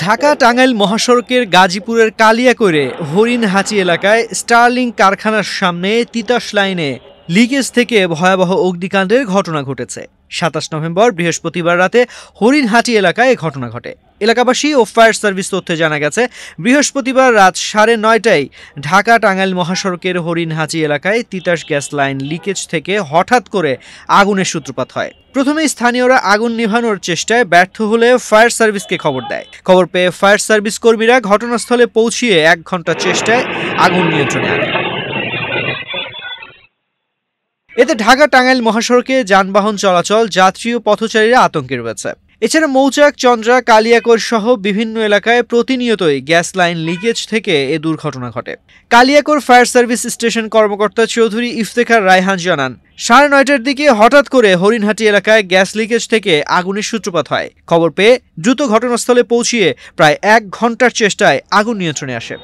ঢাকা টাঙ্গাইল মহাসড়কের গাজীপুরের কালিয়াকৈরে হরিণহাটি এলাকায় স্টার্লিং কারখানার সামনে তিতাস লাইনে লিকেজ থেকে ভয়াবহ অগ্নিকাণ্ডের ঘটনা ঘটেছে। ২৭ নভেম্বর বৃহস্পতিবার রাতে হরিণহাটি এলাকায় এ ঘটনা ঘটে। এলাকাবাসী ও ফায়ার সার্ভিস তথ্যে জানা গেছে, বৃহস্পতিবার রাত 9:30টায় ঢাকা টাঙ্গাইল মহাসড়কের হরিণহাটি এলাকায় তিতাস গ্যাস লাইন লিকেজ থেকে হঠাৎ করে আগুনের সূত্রপাত হয়। প্রথমে স্থানীয়রা আগুন নিভানোর চেষ্টায় ব্যর্থ হলে ফায়ার সার্ভিসকে খবর দেয়। খবর পেয়ে ফায়ার সার্ভিস কর্মীরা ঘটনাস্থলে পৌঁছিয়ে 1 ঘন্টা চেষ্টায় আগুন নিয়ন্ত্রণে আনে। এতে ঢাকা টাঙ্গাইল মহাসড়কে যানবাহন চলাচল, যাত্রী ও পথচারীরা আতঙ্কে রয়েছে। এছাড়া মৌচাক, চন্দ্রা, কালিয়াকৈর সহ বিভিন্ন এলাকায় প্রতিনিয়তই গ্যাস লাইন লিকেজ থেকে এ দুর্ঘটনা ঘটে। কালিয়াকৈর ফায়ার সার্ভিস স্টেশন কর্মকর্তা চৌধুরী ইফতেখার রায়হান জানান, 9:30টার দিকে হঠাৎ করে হরিণহাটি এলাকায় গ্যাস লিকেজ থেকে আগুনের সূত্রপাত হয়। খবর পেয়ে দ্রুত ঘটনাস্থলে পৌঁছিয়ে প্রায় 1 ঘন্টার চেষ্টায় আগুন নিয়ন্ত্রণে আসে।